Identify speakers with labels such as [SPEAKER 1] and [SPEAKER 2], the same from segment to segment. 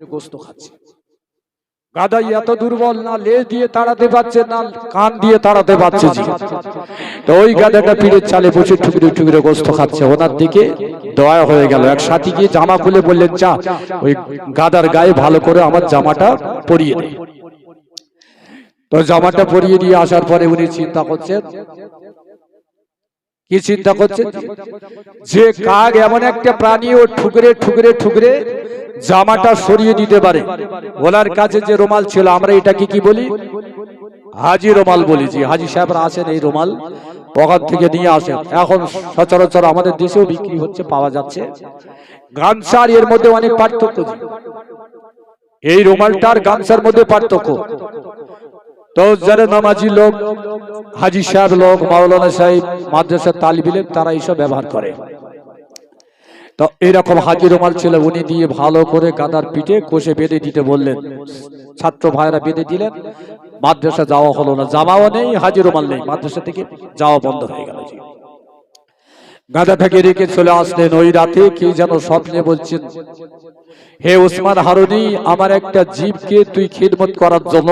[SPEAKER 1] গোস্ত খাচ্ছে। গাধা এত দুর্বল না লেজ দিয়ে তাড়াতে পারছে না কান দিয়ে তাড়াতে পারছে। তো ওই গাধাটা পীরের চালে বসে ঠুকরে ঠুকরে গোস্ত খাচ্ছে। ওনার দিকে দয়া হয়ে গেল। এক সাথী গিয়ে জামা খুলে বললেন, চা ওই গাধার গায়ে ভালো করে আমার জামাটা পরিয়ে দে। তো জামাটা পরিয়ে দিয়ে আসার পরে উনি চিন্তা করছেন, কি চিন্তা করছেন, যে কাক এমন একটা প্রাণী ও ঠুকরে ঠুকরে ঠুকরে জামাটা সরিয়ে দিতে পারে। ওনার কাছে যে রুমাল ছিল, আমরা এটাকে কি বলি, হাজি রুমাল বলি। জি, হাজি সাহেবরা আসেন এই রুমাল ওখান থেকে নিয়ে আসেন। এখন সচরাচর আমাদের দেশেও বিক্রি হচ্ছে, পাওয়া যাচ্ছে। গামছার এর মধ্যে অনেক পার্থক্য। এই রুমালটার গামছার মধ্যে পার্থক্য। তো যারা নামাজি লোক, হাজি সাহেব লোক, মাওলানা সাহেব, মাদ্রাসার তালিব ইলম, তারা এইসব ব্যবহার করে। তো এরকম হাজি রুমাল ছিল, উনি দিয়ে ভালো করে গাদার পিঠে কষে বেঁধে দিতে বললেন। ছাত্র ভাইরা বেঁধে দিলেন। মাদ্রাসা যাওয়া হলো না, জামাও নেই, হাজি রুমাল নেই, মাদ্রাসা থেকে যাওয়া বন্ধ হয়ে গেল। গাদাটাকে রেখে চলে আসলেন। ওই রাতে কি যেন স্বপ্নে বলছেন, হে ওসমান হারুনি, আমার একটা জীবকে তুই খিদমত করার জন্য,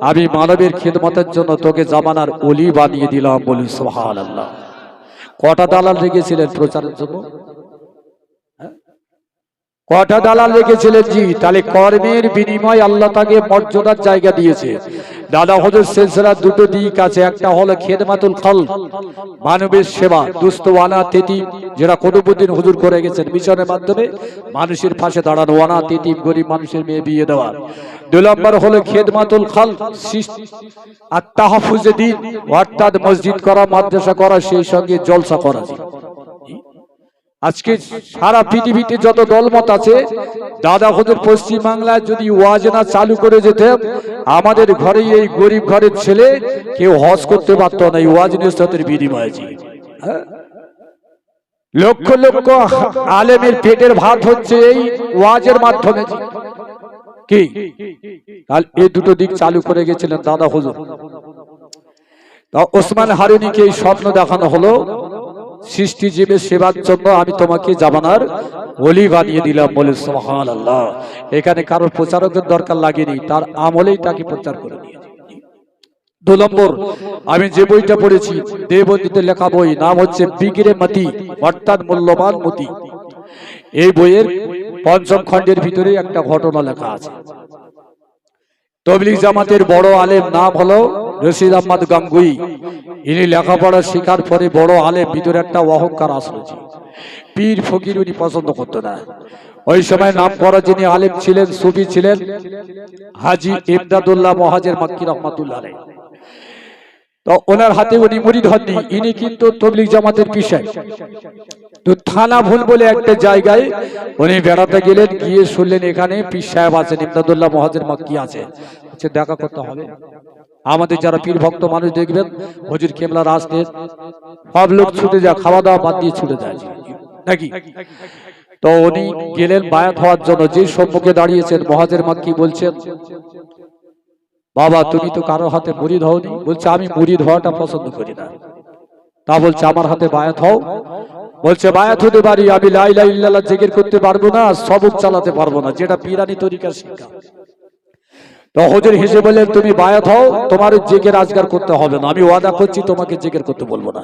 [SPEAKER 1] আমি মানবের খিদমতের জন্য তোকে জামানার ওলি বানিয়ে দিলাম। বলি সুবহানাল্লাহ। কটা দালাল রেখেছিলেন প্রচারের জন্য? কটা দালাল রেখেছিলেন? জি, তাহলে কর্মের বিনিময় আল্লাহ তাকে মর্যাদার জায়গা দিয়েছে। দাদা হুজুর সিলসিলার দুটো দিক আছে। একটা হলো খেদমাতুল খালক, মানবের সেবা, দুস্থ অনাথ এতিম, যেটা কুতুবউদ্দিন হুজুর করে গেছেন মিশনের মাধ্যমে মানুষের পাশে দাঁড়ানো, অনাথ এতিম গরিব মানুষের মেয়ে বিয়ে দেওয়া। দুই নম্বর হলো খেদমাতুল খালক আর তাহফুজে দ্বীন, অর্থাৎ মসজিদ করা, মাদ্রাসা করা, সেই সঙ্গে জলসা করা। আজকে সারা পৃথিবীতে যত দলমত আছে, দাদা হুজুর পশ্চিম বাংলায় যদি ওয়াজ না চালু করে যেতেন, আমাদের ঘরে এই গরিব ঘরের ছেলে কেউ হজ করতে পারতো না। এই ওয়াজ নিয়তের বিনিময়ে লক্ষ লক্ষ আলেমের পেটের ভাত হচ্ছে এই ওয়াজের মাধ্যমে। কি এই দুটো দিক চালু করে গেছিলেন দাদা হুজুর। ওসমান হারুনিকে এই স্বপ্ন দেখানো হলো, সৃষ্টিজীবের সেবার জন্য আমি তোমাকে জামানার ওলি বানিয়ে দিলাম। বলে সুবহানাল্লাহ। এখানে কারোর প্রচারকের দরকার লাগেনি, তার আমলেই তাকে প্রচার করে দিয়েছে। 2 নম্বর, আমি যে বইটা পড়েছি দেবন্দীতে লেখা বই, নাম হচ্ছে বিগড়ে মতি, অর্থাৎ মূল্যবান মতি। এই বইয়ের 5ম খণ্ডের ভিতরে একটা ঘটনা লেখা আছে। তবলিগ জামাতের বড় আলেম, নাম হলো রশিদ আহমদ গাঙ্গুই। ইনি লেখাপড়া শেখার পরে বড় আলেম, ভিতরে একটা অহংকার আসলো। পীর ফকির উনি পছন্দ করতো না। ওই সময় নাম করা যিনি আলেম ছিলেন, সুফি ছিলেন, হাজি ইমদাদুল্লাহ মহাজের মাক্কি রহমাতুল্লাহ আলাইহি। তো ওনার হাতে উনি মুরিদ হননি, ইনি কিন্তু তবলিগ জামাতের পীর সাহেব। তো থানা ভুল বলে একটা জায়গায় উনি বেড়াতে গেলেন, গিয়ে শুনলেন এখানে পীর সাহেব আছেন, ইমদাদুল্লাহ মহাজের মাক্কি আছে, দেখা করতে হবে। আমাদের যারা পীর ভক্ত মানুষ দেখবেন, হুজুর কেবলার আসলেন, সব লোক ছুটে যায়, খাওয়া দাওয়া বাদ দিয়ে ছুটে যায় নাকি। তো উনি গেলেন বায়াত হওয়ার জন্য। যে সম্মুখে দাঁড়িয়েছেন মহাজের মাক্কি বলছেন, বাবা তুমি তো কারো হাতে মুরিদ হওনি। বলছে আমি মুরিদ হওয়াটা পছন্দ করি না। তা বলছে আমার হাতে বায়াত হও। বলছে বায়াত হতে পারি, আমি লা ইলাহা ইল্লাল্লাহ জিকির করতে পারবো না, সবক চালাতে পারবো না, যেটা পীরানি তরিকার শিক্ষা। তো হুজুর হেসে বললেন, তুমি বায়াত হও, তোমার জিকির আজকার করতে হবে না, আমি ওয়াদা করছি তোমাকে জিকির করতে বলবো না।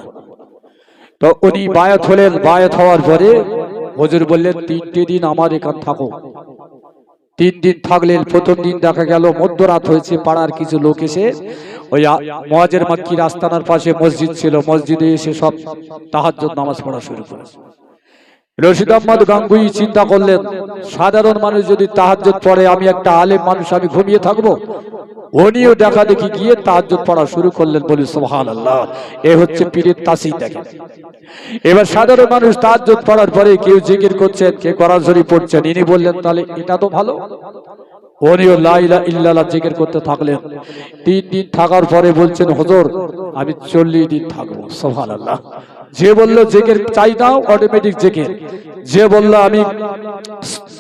[SPEAKER 1] তো উনি বায়াত হলেন। বায়াত হওয়ার পরে হুজুর বললেন, 3টে দিন আমার এখানে থাকো। 3 দিন থাকলেন। প্রথম দিন দেখা গেল মধ্যরাত হয়েছে, পাড়ার কিছু লোক এসে ওই মহাজের মাক্কির আস্তানার পাশে মসজিদ ছিল, মসজিদে এসে সব তাহাজ্জুদ নামাজ পড়া শুরু করেছে। রশিদ আহমদ গাঙ্গুই চিন্তা করলেন, সাধারণ মানুষ যদি তাহাজ্জুদ পড়ে, আমি একটা আলেম মানুষ, আমি ঘুমিয়ে থাকবো? উনিও দেখা দেখি গিয়ে তাহাজ্জুদ পড়া শুরু করলেন। বলি সুবহানাল্লাহ। এ হচ্ছে পীরের তাসির। দেখেন, এবার সাধারণ মানুষ তাহাজ্জুদ পড়ার পরে কেউ জিকির করছেন, কেউ কোরআন শরীফ পড়ছেন। ইনি বললেন, তাহলে এটা তো ভালো। উনিও লা ইলাহা ইল্লাল্লাহ জিকির করতে থাকলেন। 3 দিন থাকার পরে বলছেন, হুজুর আমি 40 দিন থাকবো। সুবহানাল্লাহ। যে বললো জিকির চাই না, অটোমেটিক জিকির। যে বললো আমি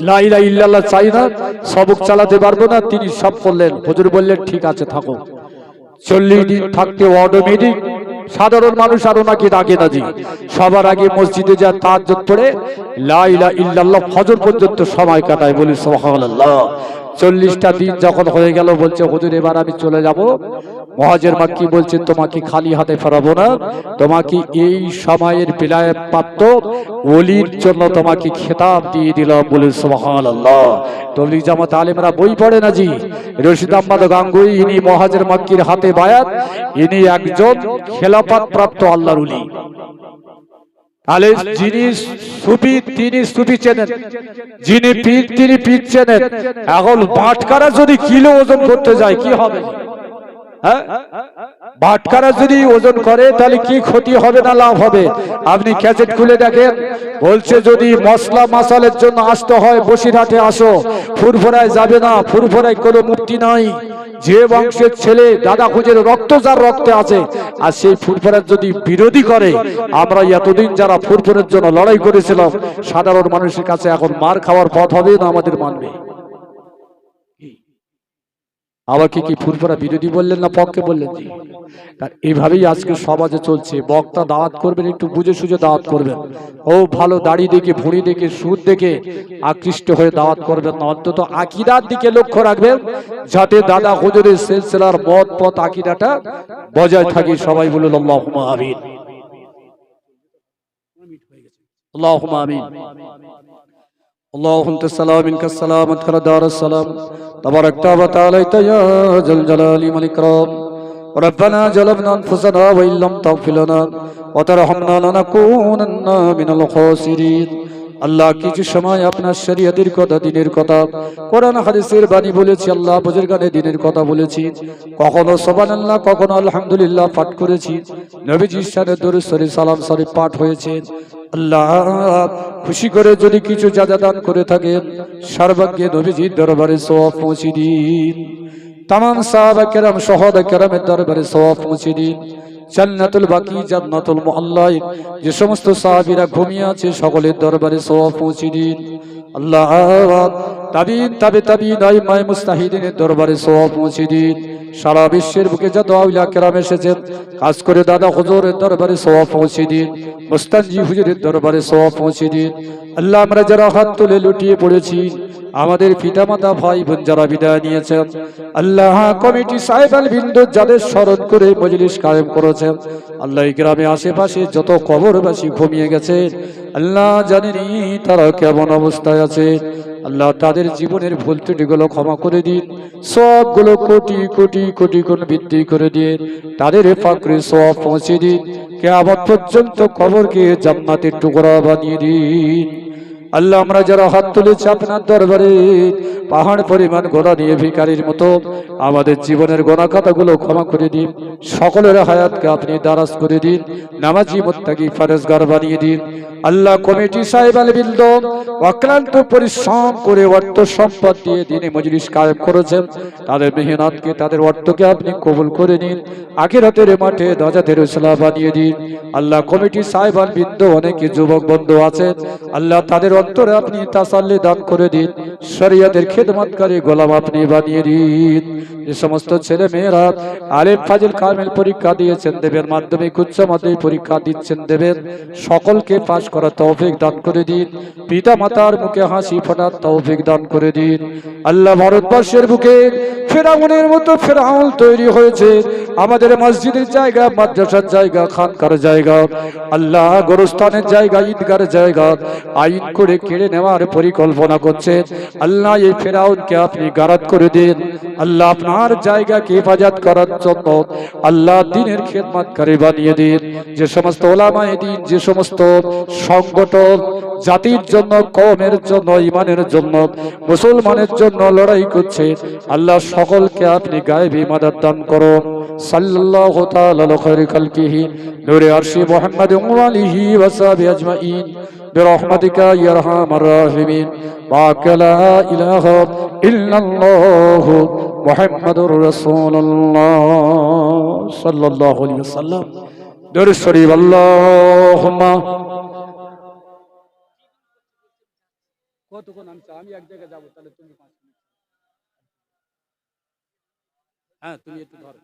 [SPEAKER 1] লা ইলাহা ইল্লাল্লাহ চাই না, সবক চালাতে পারবো না, তিনি সব করলেন। হুজুর বললেন, ঠিক আছে থাকো। 40 দিন থাকতে অটোমেটিক সাধারণ মানুষ আরো নাকি ডাকে না জি। সবার আগে মসজিদে যা তাহাজ্জুদ পড়ে লা ইলাহা ইল্লাল্লাহ ফজর পর্যন্ত সময় কাটায়, বলি সুবহানাল্লাহ। 40টা দিন যখন হয়ে গেল বলছে হুজুর এবার আমি চলে যাব। মুহাজির মাক্কি বলছে তোমাকে খালি হাতে ফেরাবো না, তোমাকে এই সময়ের বিলায়াত প্রাপ্ত ওলির জন্য তোমাকে খেতাব দিয়ে দিলাম, বলে সুবহানাল্লাহ। তবলিগ জামাত আলেমরা বই পড়ে না জি। রশিদ আহমদ গাঙ্গুই ইনি মুহাজির মাক্কির হাতে বায়াত, ইনি একজন খেলাফত প্রাপ্ত আল্লাহর ওলি। তাহলে যিনি সুফি তিনি সুফি চেনেন, যিনি পীর তিনি পীর চেনেন। এখন বাটকারা যদি কিলো ওজন করতে যায় কি হবে? হ্যাঁ, বাটকারা যদি ওজন করে তাহলে কি ক্ষতি হবে না লাভ হবে? আপনি ক্যাসেট খুলে দেখেন, বলছে যদি মশলা মাসালের জন্য আসতে হয় বসিরহাটে আসো, ফুরফুরায় যাবে না, ফুরফুরায় কোনো মুক্তি নাই। যে বংশের ছেলে দাদা খুঁজের রক্ত যার রক্তে আছে, আর সেই ফুরফুরার যদি বিরোধী করে, আমরা এতদিন যারা ফুরফুরের জন্য লড়াই করেছিলাম সাধারণ মানুষের কাছে এখন মার খাওয়ার পথ হবে না, আমাদের মানবে। আমাকে কি ফুরফুরা বিরোধী বললেন না পক্ষে বললেন? জি। এইভাবেই আজকে সমাজে চলছে। বক্তা দাওয়াত করবেন, একটু বুঝে সুঝে দাওয়াত করবেন। ও ভালো দাড়ি দেখে, ভুঁড়ি দেখে, সুদ দেখে আকৃষ্ট হয়ে দাওয়াত করবেন না। অন্তত আকীদার দিকে লক্ষ্য রাখবেন, যাতে দাদা হুজুরের সিলসিলার মত পথ আকীদাটা বজায় থাকে। সবাই বলুন আল্লাহুম্মা আমিন, আল্লাহুম্মা আমিন। اللهم انت السلام منك السلام ادخل دار السلام تبارك وتعالى يا ذا الجلال والاكرام ربنا ظلمنا انفسنا وان لم تغفر لنا وترحمنا لنكونن من الخاسرين। আল্লাহ কিছু সময় আপনার শরীয়তের কথা, দ্বীনের কথা, কোরআন হাদিসের বাণী বলেছি। আল্লাহ বুজুর্গানে দ্বীনের কথা বলেছি। কখনো সুবহানাল্লাহ, কখনো আলহামদুলিল্লাহ পাঠ করেছি। নবীজির শানে দরুদ শরীফ সালাম শরীফ পাঠ হয়েছে। আল্লাহ খুশি করে যদি কিছু যাজা দান করে থাকেন, সর্বজ্ঞ নবীজির দরবারে সওয়াব পৌঁছে দিন। तमाम साहबा किराम शहादा किरामेर दरबारे सওয়াব পৌঁছে দিন। জান্নাতুল বাকি, জান্নাতুল মুআল্লায় যে সমস্ত সাহাবীরা ঘুমিয়ে আছে সকলের দরবারে সওয়াব পৌঁছে দিন। আল্লাহ তাবিন তাবে তাবিন আইমায়ে মুস্তাহিদিনের দরবারে সওয়াব পৌঁছে দিন। সারা বিশ্বের বুকে যত আউলিয়া কেরাম এসেছেন কাজ করে দাদা হুজুরের দরবারে সওয়াব পৌঁছে দিন। মুস্তানজি হুজুরের দরবারে সওয়াব পৌঁছে দিন। আল্লাহ আমরা যারা হাত তুলে লুটিয়ে পড়েছি, আমাদের পিতামাতা ভাই বোন যারা বিদায় নিয়েছেন, আল্লাহ কমিটি সাহেবাল বিন্দু যাদের স্মরণ করে মজলিস কায়েম করেছেন, আল্লাহ এই গ্রামে আশেপাশে যত কবরবাসী ঘুমিয়ে গেছে, আল্লাহ জানেনি তারা কেমন অবস্থায় আছে। আল্লাহ তাদের জীবনের ভুল ত্রুটিগুলো ক্ষমা করে দিন, সবগুলো কোটি কোটি কোটি গুণ বৃদ্ধি করে দিয়ে তাদের ফাকরে সওয়াব পৌঁছে দিন। কিয়ামত পর্যন্ত কবরকে জান্নাতের টুকরা বানিয়ে দিন। আল্লাহ আমরা যারা হাত তুলেছি আপনার দরবারে পাহাড় পরিমাণ গোনা নিয়ে ভিখারির মতো আমাদের জীবনের গোনা খাতাগুলো ক্ষমা করে দিন। সকলের হায়াতকে আপনি দারাজ করে দিন, নামাজি মুত্তাকি ফরজগার বানিয়ে দিন। আল্লাহ কমিটি সাহেবাল বৃন্দ অক্লান্ত পরিশ্রম করে অর্থ সম্পদ দিয়ে দিনে মজলিস কায়েম করেছেন, তাদের মেহনতকে তাদের অর্থকে আপনি কবুল করে নিন। আখিরাতের মাঠে নাজাতের উসিলা বানিয়ে দিন। আল্লাহ কমিটি সাহেবাল বৃন্দ অনেকে যুবক বন্ধু আছেন, আল্লাহ তাদের অন্তরে আপনি তাসাল্লি দান করে দিন। শরীয়তের খিদমতকারী গোলাম আপনি বানিয়ে দিন। যে সমস্ত ছেলে মেয়েরা আলেম ফাজিল কামিল পরীক্ষা দিয়েছেন, দেবেন মাধ্যমিক উচ্চ মাধ্যমিক পরীক্ষা দিচ্ছেন, দেবেন সকলকে পাস করার তৌফিক দান করে দিন। পিতা মাতার মুখে হাসি ফোটার তৌফিক দান করে দিন। আল্লাহ ভারতবর্ষের বুকে ফেরাউনের মতো ফেরাউন তৈরি হয়েছে, আমাদের মসজিদের জায়গা, মাদ্রাসার জায়গা, খানকার জায়গা, আল্লাহ গোরস্থানের জায়গা, ঈদগার জায়গা আইন করে কেড়ে নেওয়ার পরিকল্পনা করছে। আল্লাহ এই ফেরাউনকে আপনি গারাত করে দিন। আল্লাহ আপনার জায়গাকে হেফাজত করার জন্য আল্লাহ দ্বীনের খেদমতকারী বানিয়ে দিন। যে সমস্ত ওলামায়ে দ্বীন, যে সমস্ত সংগঠন জাতির জন্য, কওমের জন্য, ইমানের জন্য, মুসলমানের জন্য লড়াই করছে, আল্লাহ সকলকে আপনি গায়েবী মাদাদ দান করুন। সাল্লাল্লাহু তাআলা আলা খায়রি খালকিহি নূরে আরশি মুহাম্মাদ ওয়া আলিহি ওয়া সাহবিহি আজমাইন বিরহমাতিকা ইয়া আরহামার রাহিমিন। লা ইলাহা ইল্লাল্লাহু মুহাম্মাদুর রাসূলুল্লাহ সাল্লাল্লাহু আলাইহি ওয়াসাল্লাম। দরুদ শরীফ আল্লাহুম্মা। কতক্ষণ আমি এক জায়গায় যাব, তাহলে তুমি 5 মিনিট। হ্যাঁ তুমি একটু ধরো।